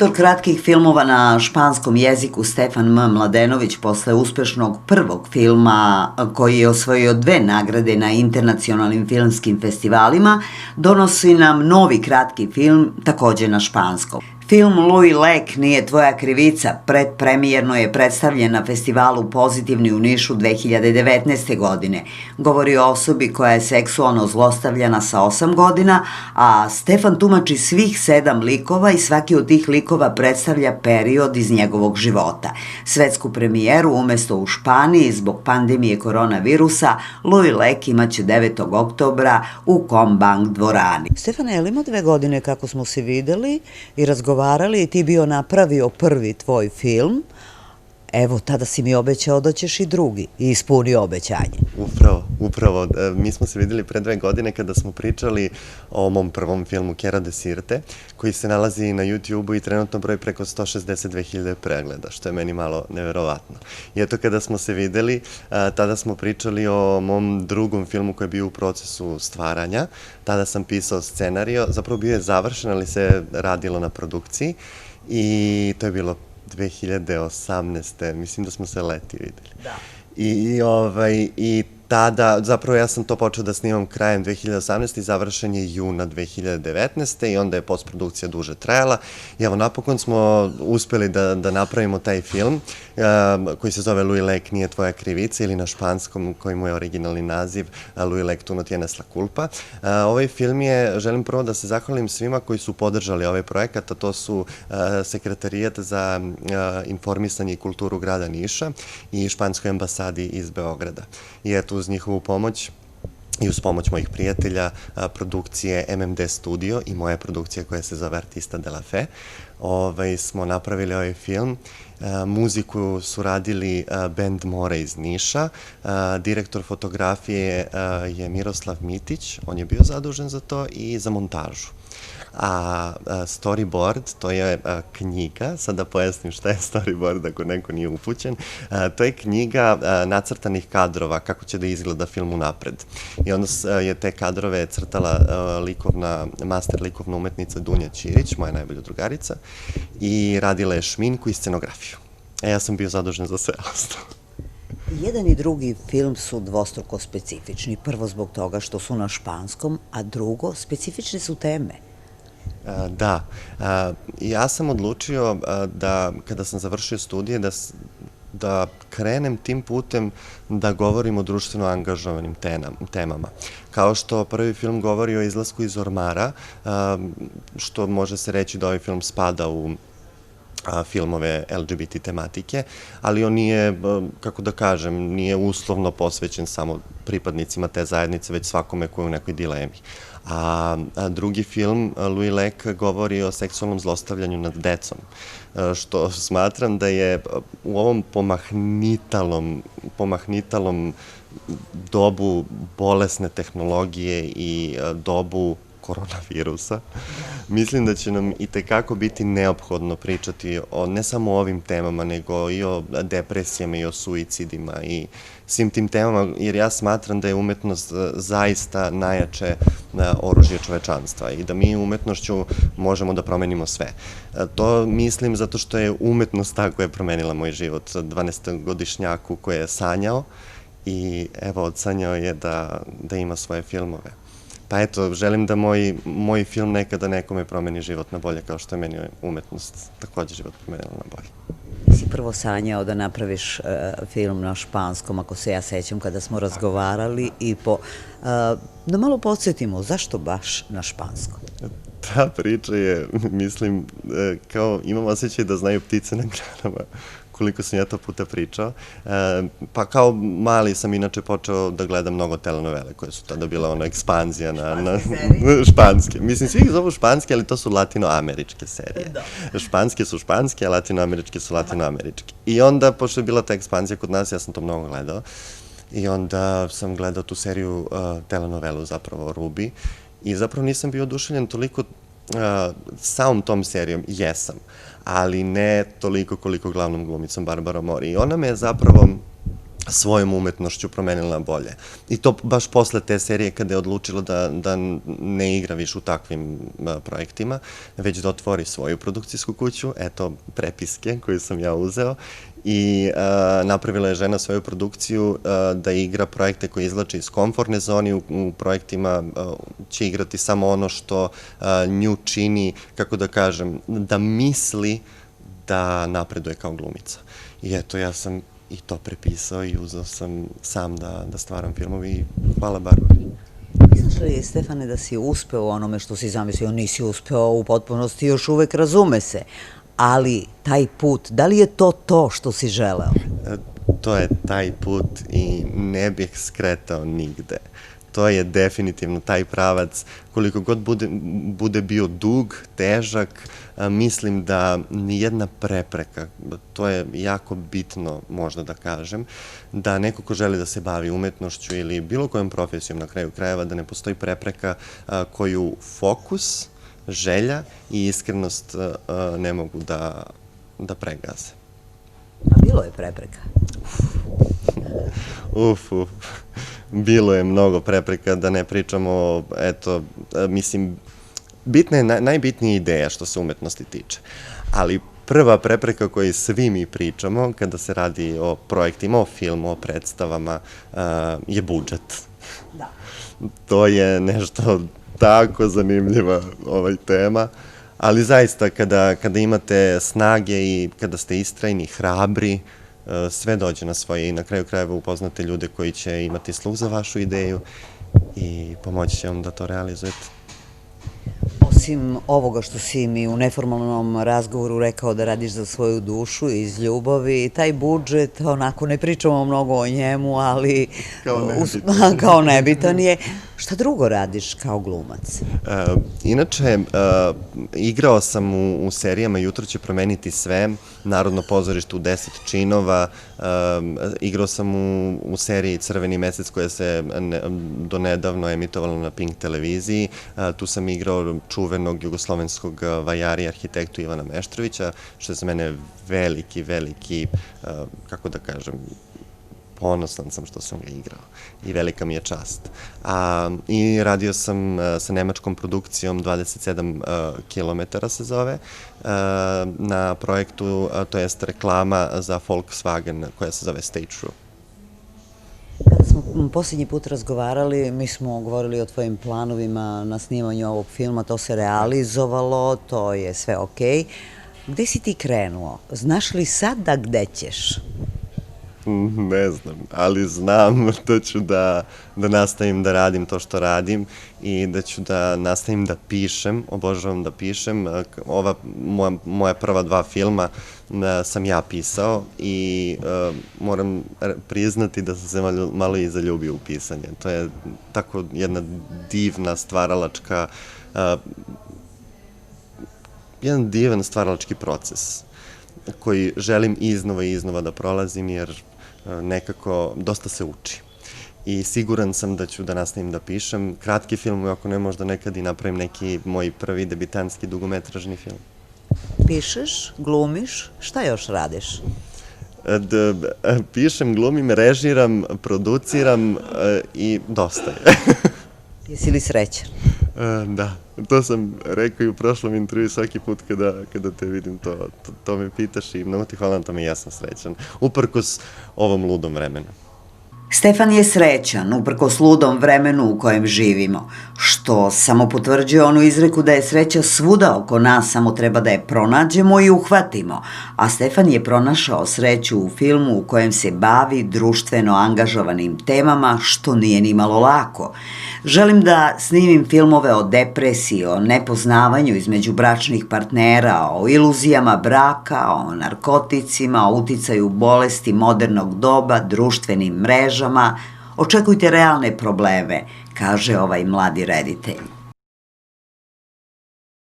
Autor kratkih filmova na španskom jeziku Stefan M. Mladenović posle uspešnog prvog filma koji je osvojio 2 nagrade na internacionalnim filmskim festivalima, donosi nam novi kratki film takođe na španskom. Film Louis Lek nije tvoja krivica predpremijerno je predstavljen na festivalu Pozitivni u Nišu 2019. godine. Govori o osobi koja je seksualno zlostavljana sa 8 godina, a Stefan tumači svih 7 likova i svaki od tih likova predstavlja period iz njegovog života. Svetsku premijeru umesto u Španiji zbog pandemije koronavirusa, Louis Lek imaće 9. oktobra u Combank dvorani. Stefane, je li ima 2 godine kako smo se videli i razgovarali i ti bio napravio prvi tvoj film, evo, tada si mi obećao da ćeš i drugi i ispunio obećanje. Upravo. Mi smo se videli pre 2 godine kada smo pričali o mom prvom filmu Kera de Sirte, koji se nalazi na YouTube-u i trenutno broji preko 162.000 pregleda, što je meni malo neverovatno. I eto, kada smo se videli, tada smo pričali o mom drugom filmu koji je bio u procesu stvaranja. Tada sam pisao scenario, zapravo bio je završen, ali se radilo na produkciji i to je bilo 2018. Mislim da smo se leti videli. Da. I tada, zapravo ja sam to počeo da snimam krajem 2018. i završen je juna 2019. i onda je postprodukcija duže trajala. I evo, napokon smo uspeli da napravimo taj film koji se zove Louis Lek nije tvoja krivica ili na španskom koji mu je originalni naziv Louis Lek tu no tienes la culpa. Ovaj film je, želim prvo da se zahvalim svima koji su podržali ovaj projekat, a to su Sekretarijat za informisanje i kulturu grada Niša i Španskoj ambasadi iz Beograda. I eto, uz njihovu pomoć i uz pomoć mojih prijatelja, produkcije MMD Studio i moja produkcija koja se zove Artista de la Fe, smo napravili ovaj film. Muziku su radili band More iz Niša, direktor fotografije je Miroslav Mitić, on je bio zadužen za to i za montažu. A storyboard, to je knjiga, sad da pojasnim šta je storyboard ako neko nije upućen, to je knjiga nacrtanih kadrova kako će da izgleda film unapred. I onda je te kadrove crtala master likovna umetnica Dunja Ćirić, moja najbolja drugarica, i radila je šminku i scenografiju. Ja sam bio zadužen za sve ostalo. Jedan i drugi film su dvostruko specifični. Prvo zbog toga što su na španskom, a drugo, specifične su teme. Da, ja sam odlučio da kada sam završio studije da krenem tim putem da govorim o društveno angažovanim temama. Kao što prvi film govori o izlasku iz ormara, što može se reći da ovaj film spada u filmove LGBT tematike, ali on nije, kako da kažem, nije uslovno posvećen samo pripadnicima te zajednice, već svakome koji je u nekoj dilemi. A drugi film, Louis Lek, govori o seksualnom zlostavljanju nad decom, što smatram da je u ovom pomahnitalom dobu bolesne tehnologije i dobu koronavirusa, mislim da će nam itekako biti neophodno pričati ne samo o ovim temama, nego i o depresijama i o suicidima i svim tim temama, jer ja smatram da je umetnost zaista najjače oružje čovečanstva i da mi umetnošću možemo da promenimo sve. To mislim zato što je umetnost ta koja je promenila moj život, 12-godišnjaku koji je sanjao i evo, odsanjao je da ima svoje filmove. Pa eto, želim da moj film nekada nekome promeni život na bolje, kao što je meni umetnost takođe život promenila na bolje. Si prvo sanjao da napraviš film na španskom, ako se ja sećam kada smo razgovarali, i da malo podsjetimo, zašto baš na španskom? Ta priča je, mislim, kao imam osjećaj da znaju ptice na granama, koliko sam ja to puta pričao. Pa kao mali sam inače počeo da gledam mnogo telenovele koje su tada bila ona ekspanzija na španske. Mislim, svi ih zovu španske, ali to su latinoameričke serije. Španske su španske, a latinoameričke su latinoameričke. I onda, pošto je bila ta ekspanzija kod nas, ja sam to mnogo gledao. I onda sam gledao tu seriju telenovelu, zapravo Ruby. I zapravo nisam bio oduševljen toliko samom tom serijom, jesam, ali ne toliko koliko glavnom glumicom Barbarom Mori. I ona me je zapravo svojom umetnošću promenila na bolje. I to baš posle te serije kada je odlučila da ne igra više u takvim projektima, već da otvori svoju produkcijsku kuću, eto prepiske koju sam ja uzeo, i napravila je žena svoju produkciju da igra projekte koje izvlače iz komfortne zone, u projektima će igrati samo ono što nju čini, kako da kažem, da misli da napreduje kao glumica. I eto, ja sam i to prepisao i uzeo sam sam da stvaram filmovi i hvala Barbari. Misliš li, Stefane, da si uspeo u onome što si zamislio? Nisi uspeo u potpunosti, još uvek razume se, ali taj put, da li je to što si želeo? To je taj put i ne bih skretao nigde. To je definitivno taj pravac, koliko god bude bio dug, težak, mislim da nijedna prepreka, to je jako bitno možda da kažem, da neko ko želi da se bavi umetnošću ili bilo kojom profesijom na kraju krajeva, da ne postoji prepreka koju fokus, želja i iskrenost ne mogu da pregaze. A bilo je prepreka? Bilo je mnogo prepreka, da ne pričamo, eto, mislim, najbitnija ideja što se umetnosti tiče, ali prva prepreka koju svi mi pričamo kada se radi o projektima, o filmu, o predstavama, je budžet. Da. To je nešto tako zanimljiva tema, ali zaista kada imate snage i kada ste istrajni, hrabri, sve dođe na svoje i na kraju krajeva upoznate ljude koji će imati sluh za vašu ideju i pomoći će vam da to realizujete. Osim ovoga što si mi u neformalnom razgovoru rekao da radiš za svoju dušu iz ljubavi, taj budžet, onako ne pričamo mnogo o njemu, ali kao nebitan je. Šta drugo radiš kao glumac? Inače, igrao sam u serijama Jutro će promeniti sve, Narodno pozorište u 10 činova, igrao sam u seriji Crveni mesec koja se donedavno emitovala na Pink televiziji, tu sam igrao čuvenog jugoslovenskog vajarija, arhitektu Ivana Meštrovića, što je za mene veliki, kako da kažem, ponosan sam što sam ga igrao i velika mi je čast. I radio sam sa nemačkom produkcijom 27 kilometara se zove, na projektu, to jest reklama za Volkswagen koja se zove Stay True. Kada smo posljednji put razgovarali, mi smo govorili o tvojim planovima na snimanju ovog filma, to se realizovalo, to je sve okej. Gde si ti krenuo? Znaš li sada gde ćeš? Ne znam, ali znam da ću da nastavim da radim to što radim i da ću da nastavim da pišem, obožavam da pišem. Ova moja prva 2 filma sam ja pisao i moram priznati da sam se malo i zaljubio u pisanje. To je tako jedna divna stvaralačka, jedan divan stvaralački proces koji želim iznova i iznova da prolazim, jer nekako dosta se uči. I siguran sam da ću da nastavim da pišem kratki film, ako ne možda nekad i napravim neki moj prvi debitanski dugometražni film. Pišeš, glumiš, šta još radiš? Pišem, glumim, režiram, produciram i dosta je. Jesi li srećan? Da, to sam rekao i u prošlom intervju, svaki put kada te vidim, to me pitaš i mnogo ti hvala na tome i ja sam srećan, uprkos ovom ludom vremenu. Stefan je srećan, uprkos ludom vremenu u kojem živimo, što samo potvrđuje onu izreku da je sreća svuda oko nas, samo treba da je pronađemo i uhvatimo, a Stefan je pronašao sreću u filmu u kojem se bavi društveno angažovanim temama, što nije ni malo lako. Želim da snimim filmove o depresiji, o nepoznavanju između bračnih partnera, o iluzijama braka, o narkoticima, o uticaju bolesti modernog doba, društvenim mrežama. Očekujte realne probleme, kaže ovaj mladi reditelj.